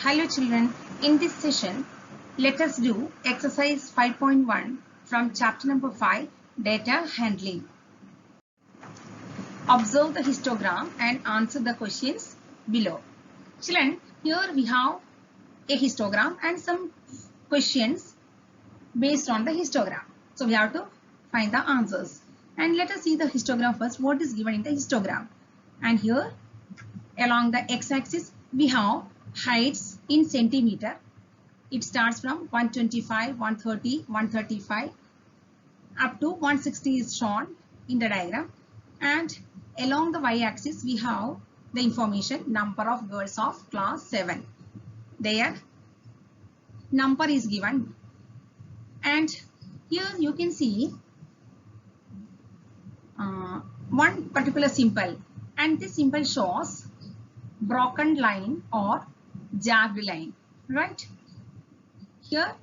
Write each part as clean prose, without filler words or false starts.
Hello children, in this session, let us do exercise 5.1 from chapter number 5, data handling. Observe the histogram and answer the questions below. Children, here we have a histogram and some questions based on the histogram. So we have to find the answers. And let us see the histogram first, what is given in the histogram. And here, along the x-axis, we have heights in centimeter. It starts from 125, 130, 135 up to 160 is shown in the diagram. And along the y-axis we have the information number of girls of class 7. Their number is given. And here you can see one particular symbol, and this symbol shows broken line or jagged line, right? Here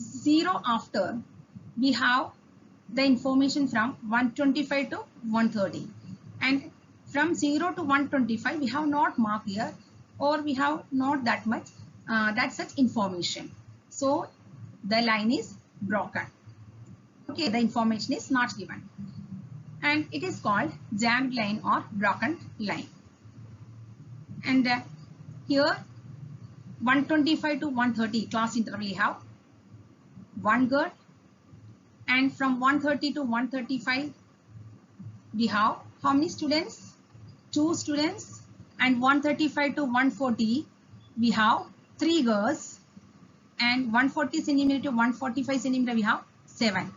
0 after we have the information from 125 to 130, and from 0 to 125 we have not marked here, or we have not that much such information, so the line is broken. Okay, the information is not given and it is called jagged line or broken line. And here 125 to 130 class interval we have one girl, and from 130 to 135 we have how many students? 2 students. And 135 to 140 we have 3 girls, and 140 centimeter to 145 centimeter we have 7.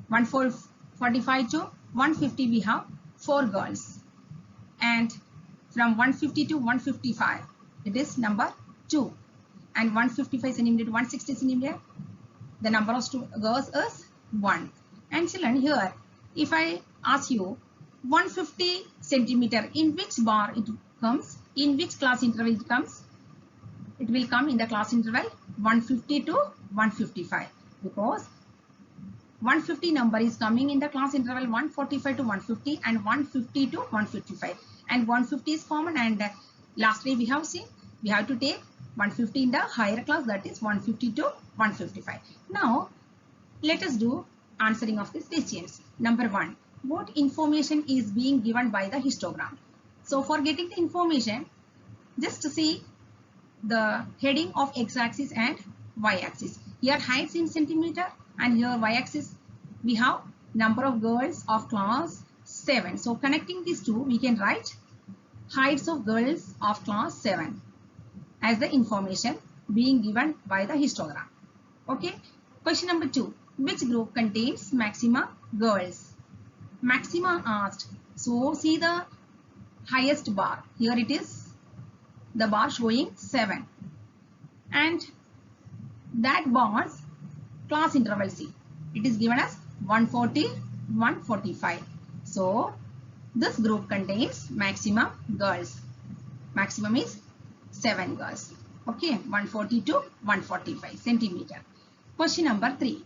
145 to 150 we have 4 girls, and from 150 to 155 it is number 2, and 155 centimeter to 160 centimeter the number of girls is 1. And children, here if I ask you 150 centimeter, in which bar it comes, in which class interval it comes? It will come in the class interval 150 to 155, because 150 number is coming in the class interval 145 to 150 and 150 to 155, and 150 is common, and lastly we have seen we have to take 150 in the higher class, that is 150 to 155. Now let us do answering of these questions. Number 1, what information is being given by the histogram? So for getting the information, just to see the heading of x-axis and y-axis. Here heights in centimeter, and here y-axis we have number of girls of class 7. So connecting these two, we can write heights of girls of class 7 as the information being given by the histogram. Okay. Question number 2. Which group contains maxima girls? Maxima asked. So see the highest bar. Here it is the bar showing 7. And that bar's class interval C. It is given as 140, 145. So this group contains maximum girls. Maximum is 7 girls. Okay, 140 to 145 centimeter. Question number 3.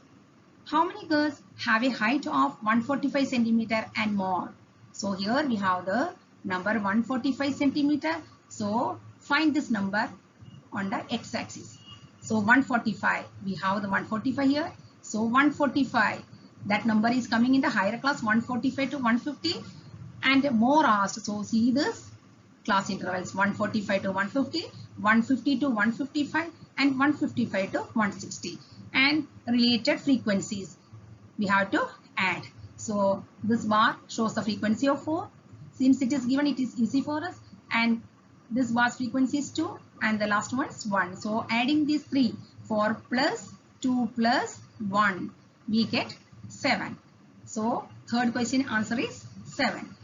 How many girls have a height of 145 centimeter and more? So here we have the number 145 centimeter. So find this number on the x-axis. So 145, we have the 145 here. So 145, that number is coming in the higher class 145 to 150, and more asked. So see this class intervals 145 to 150, 150 to 155 and 155 to 160, and related frequencies we have to add. So this bar shows the frequency of 4. Since it is given, it is easy for us, and this bar's frequency is 2 and the last one is 1. So adding these 3, 4 plus 2 plus 1, we get 7. So third question answer is 7.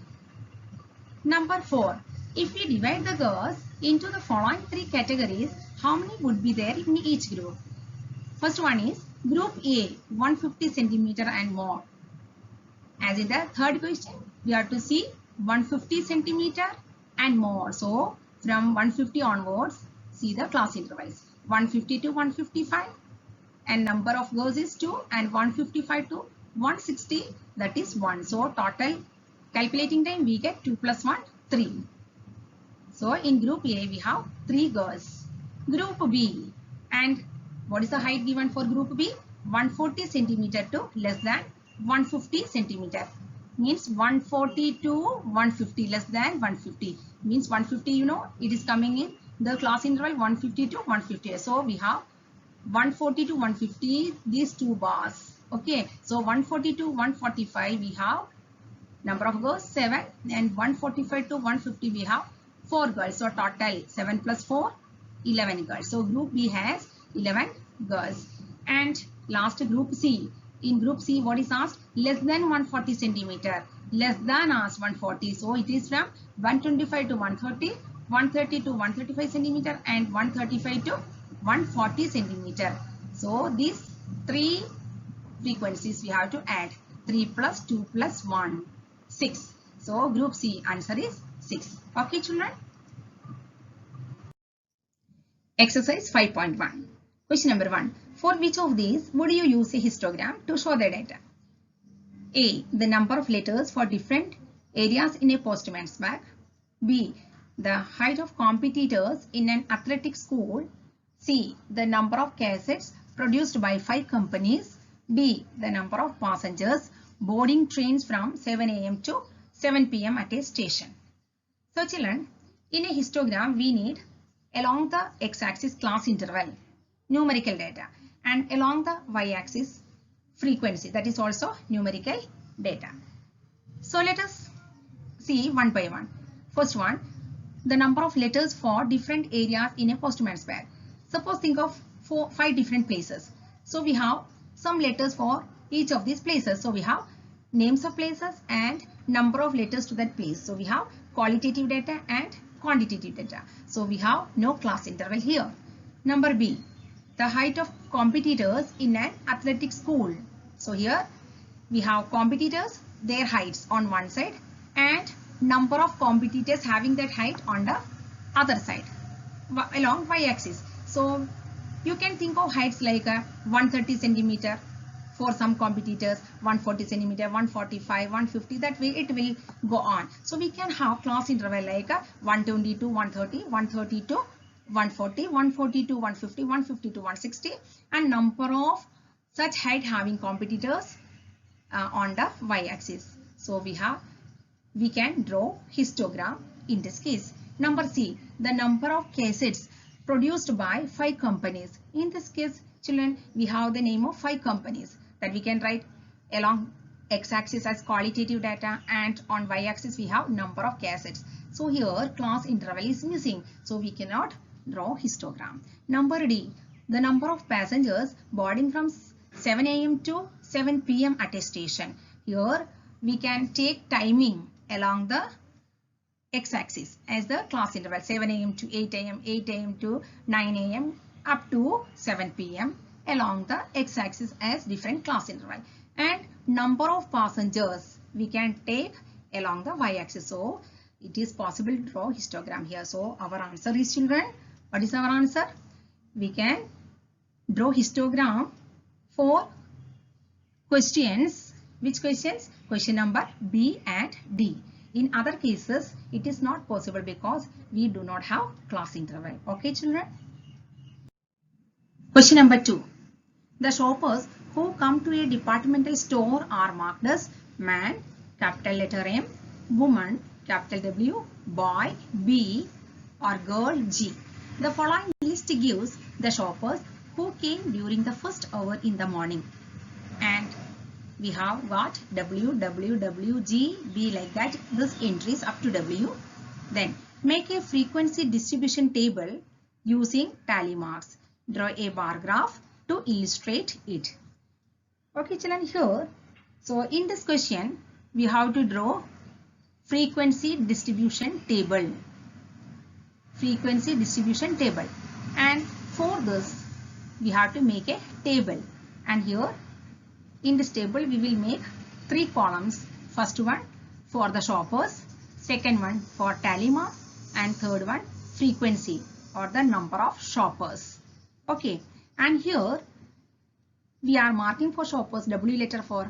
Number 4. If we divide the girls into the following 3 categories, how many would be there in each group? First one is group A, 150 centimeter and more. As in the third question, we have to see 150 centimeter and more. So from 150 onwards, see the class intervals 150 to 155, and number of girls is 2, and 155 to 160, that is 1. So total calculating time we get 2 plus 1, 3. So in group A we have 3 girls. Group B. And what is the height given for group B? 140 centimeter to less than 150 centimeter. Means 140 to 150, less than 150. Means 150, you know, it is coming in the class interval 150 to 150. So we have 140 to 150, these two bars. Okay, so 140 to 145 we have number of girls 7, and 145 to 150 we have 4 girls. So total 7 plus 4, 11 girls. So group B has 11 girls. And last group C. In group C, what is asked? Less than 140 centimeter. Less than asked 140. So it is from 125 to 130, 130 to 135 centimeter, and 135 to 140 centimeter. So these three frequencies we have to add. 3 plus 2 plus 1, 6. So group C answer is 6. Okay children. Exercise 5.1. Question number 1. For which of these would you use a histogram to show the data? A. The number of letters for different areas in a postman's bag. B. The height of competitors in an athletic school. C. The number of cassettes produced by 5 companies. D. The number of passengers boarding trains from 7 a.m. to 7 p.m. at a station. So children, in a histogram we need along the x-axis class interval, numerical data, and along the y-axis frequency, that is also numerical data. So let us see one by one. First one, the number of letters for different areas in a postman's bag. Suppose think of 5 different places. So we have some letters for each of these places. So we have names of places and number of letters to that place. So we have qualitative data and quantitative data. So we have no class interval here. Number B, the height of competitors in an athletic school. So here we have competitors, their heights on one side, and number of competitors having that height on the other side along y-axis. So you can think of heights like 130 centimeter for some competitors, 140 centimeter, 145, 150, that way it will go on. So we can have class interval like 120 to 130, 130 to 140, 140 to 150, 150 to 160, and number of such height having competitors on the y-axis. So we can draw histogram in this case. Number C, the number of cassettes produced by 5 companies. In this case, children, we have the name of 5 companies that we can write along x-axis as qualitative data, and on y-axis we have number of cassettes. So here class interval is missing, so we cannot draw histogram. Number D, the number of passengers boarding from 7 a.m. to 7 p.m. at a station. Here we can take timing along the x-axis as the class interval, 7 a.m. to 8 a.m., 8 a.m. to 9 a.m. up to 7 p.m. along the x-axis as different class interval, and number of passengers we can take along the y-axis. So it is possible to draw histogram here. So our answer is, children, what is our answer? We can draw histogram for questions. Which questions? Question number B and D. In other cases, it is not possible because we do not have class interval. Okay, children? Question number 2. The shoppers who come to a departmental store are marked as man, capital letter M, woman, capital W, boy, B, or girl, G. The following list gives the shoppers who came during the first hour in the morning. And we have got W, W, W, G, B, like that. This entry is up to W. Then make a frequency distribution table using tally marks. Draw a bar graph to illustrate it. Okay, children, here. So in this question, we have to draw frequency distribution table. Frequency distribution table. And for this, we have to make a table. And here, in this table, we will make 3 columns. First one for the shoppers, second one for tally mark, and third one frequency or the number of shoppers. Okay, and here we are marking for shoppers W letter for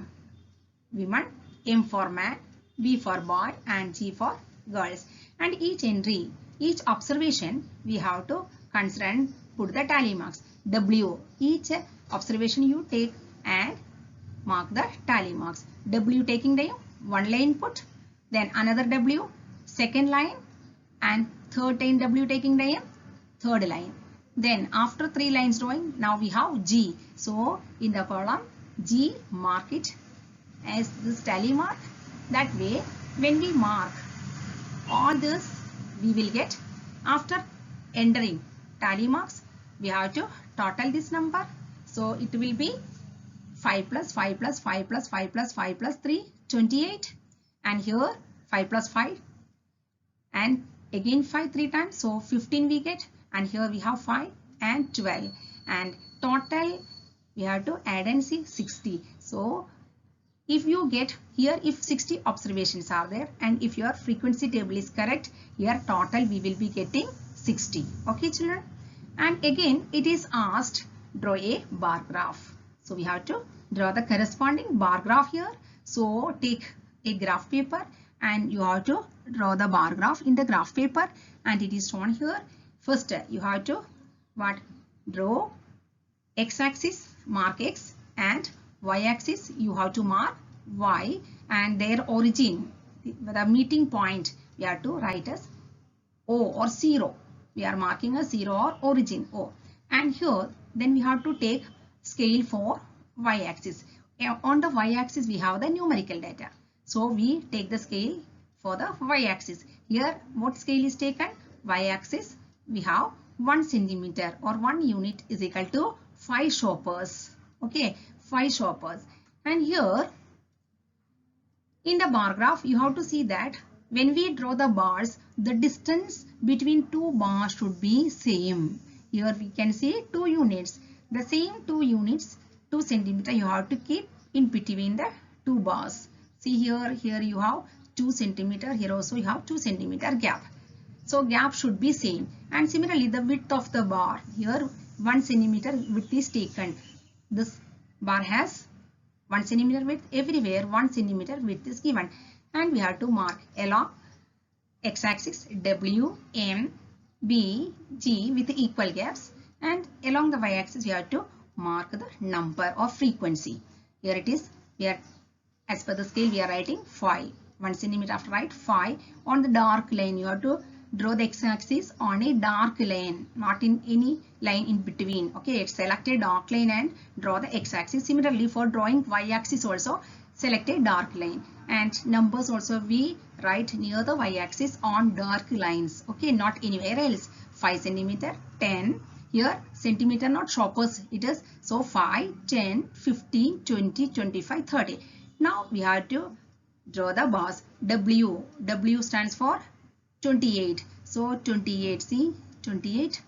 women, M for man, B for boy, and G for girls. And each entry, each observation, we have to consider and put the tally marks. W, each observation you take and mark the tally marks. W taking the one line put, then another W, second line, and third time W taking the third line. Then after 3 lines drawing, now we have G. So in the column G, mark it as this tally mark. That way, when we mark all this, we will get, after entering tally marks, we have to total this number. So it will be 5 plus 5 plus 5 plus 5 plus 5 plus 3, 28. And here 5 plus 5 and again 5 3 times. So 15 we get, and here we have 5 and 12. And total we have to add and see 60. So if you get here, if 60 observations are there and if your frequency table is correct, here total we will be getting 60. Okay children? And again it is asked, draw a bar graph. So we have to draw the corresponding bar graph here. So take a graph paper and you have to draw the bar graph in the graph paper, and it is shown here. First you have to draw x-axis, mark x, and y-axis you have to mark y, and their origin, the meeting point, we have to write as O or 0. We are marking a 0 or origin O. And here then we have to take scale for y-axis. On the y-axis we have the numerical data. So we take the scale for the y-axis. Here what scale is taken? Y-axis we have 1 centimeter or 1 unit is equal to 5 shoppers. Okay, 5 shoppers. And here in the bar graph you have to see that when we draw the bars, the distance between two bars should be same. Here we can see 2 units. The same 2 units, 2 centimeter you have to keep in between the 2 bars. See here you have 2 centimeter, here also you have 2 centimeter gap. So gap should be same. And similarly the width of the bar, here 1 centimeter width is taken. This bar has 1 centimeter width, everywhere 1 centimeter width is given. And we have to mark along x-axis W, M, B, G with equal gaps, and along the y-axis we have to mark the number or frequency. Here it is, we are, as per the scale we are writing 5. 1 centimeter after write 5. On the dark line you have to draw the x-axis on a dark line, not in any line in between. Okay, select a dark line and draw the x-axis. Similarly for drawing y-axis also select a dark line, and numbers also we write near the y-axis on dark lines. Okay, not anywhere else. 5 centimeter, 10. Here centimeter not shoppers it is. So 5, 10, 15, 20, 25, 30. Now we have to draw the bars. W. W stands for 28. So 28, see 28.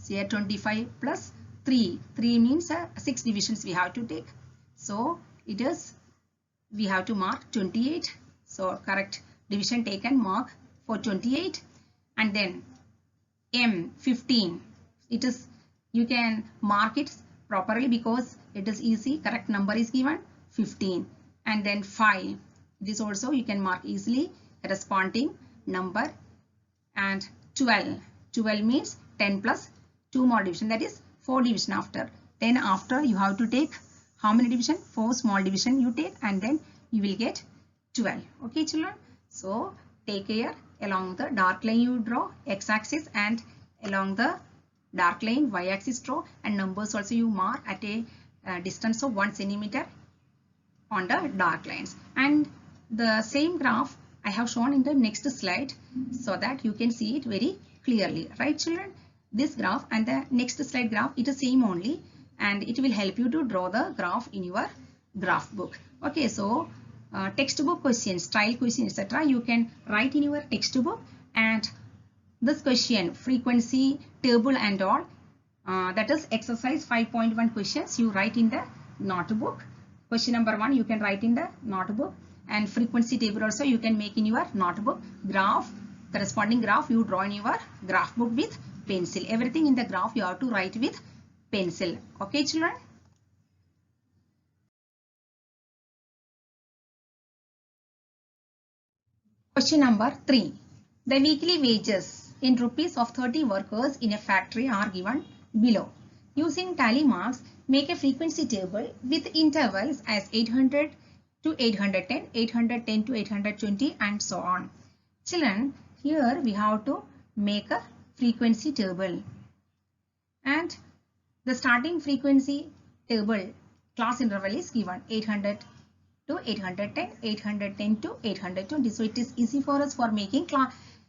Here 25 plus 3. 3 means 6 divisions we have to take. So it is, we have to mark 28. So correct division taken, mark for 28. And then M 15. It is, you can mark it properly because it is easy. Correct number is given 15. And then 5. This also you can mark easily corresponding number. And 12. 12 means 10 plus 2 more division, that is 4 division after. Then after you have to take how many division? 4 small division you take, and then you will get 12. Okay children. So take care, along the dark line you draw x-axis, and along the dark line y-axis draw, and numbers also you mark at a distance of 1 centimeter on the dark lines. And the same graph I have shown in the next slide so that you can see it very clearly. Right children? This graph and the next slide graph, it is same only, and it will help you to draw the graph in your graph book. Okay, so textbook questions, trial questions, etc. you can write in your textbook, and this question, frequency table and all, that is exercise 5.1 questions you write in the notebook. Question number 1 you can write in the notebook, and frequency table also you can make in your notebook. Graph, corresponding graph you draw in your graph book with pencil. Everything in the graph you have to write with pencil. Okay children? Question number 3. The weekly wages in rupees of 30 workers in a factory are given below. Using tally marks, make a frequency table with intervals as 800 to 810, 810 to 820 and so on. Children, here we have to make a frequency table. And the starting frequency table class interval is given 800 to 810, 810 to 820. So it is easy for us for making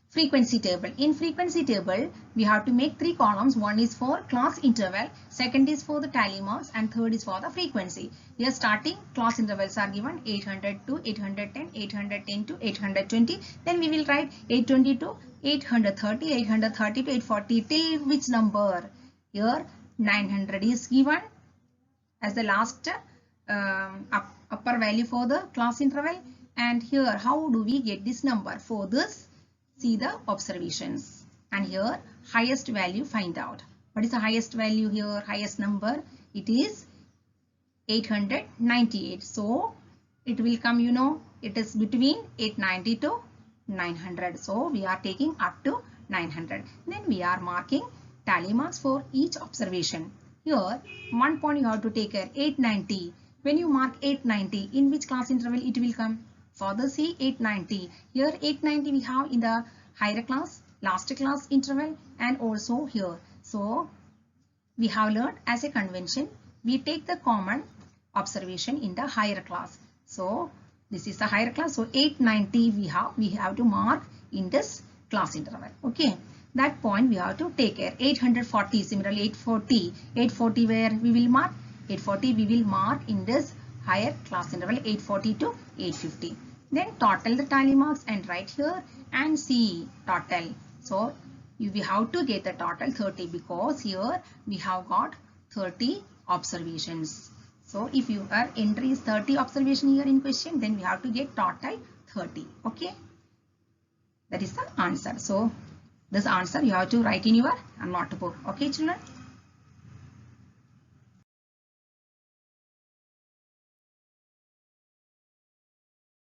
frequency table. In frequency table, we have to make 3 columns. One is for class interval, second is for the tally marks, and third is for the frequency. Here starting class intervals are given 800 to 810, 810 to 820. Then we will write 820 to 830, 830 to 840 till which number? Here 900 is given as the last upper value for the class interval. And here how do we get this number? For this, see the observations, and here highest value find out. What is the highest value here? Highest number, it is 898. So it will come, you know, it is between 890 to 900. So we are taking up to 900. Then we are marking tally marks for each observation. Here one point you have to take care, 890. When you mark 890, in which class interval it will come? Further see 890. Here 890 we have in the higher class, last class interval, and also here. So we have learned as a convention, we take the common observation in the higher class. So this is the higher class. So 890 we have to mark in this class interval. Okay. That point we have to take care. 840, similarly 840 where we will mark? 840 we will mark in this higher class interval, 840 to 850. Then total the tally marks and write here and see total. So we have to get the total 30 because here we have got 30 observations. So if your entry is 30 observation here in question, then we have to get total 30. Okay. That is the answer. So this answer you have to write in your notebook. Okay, children.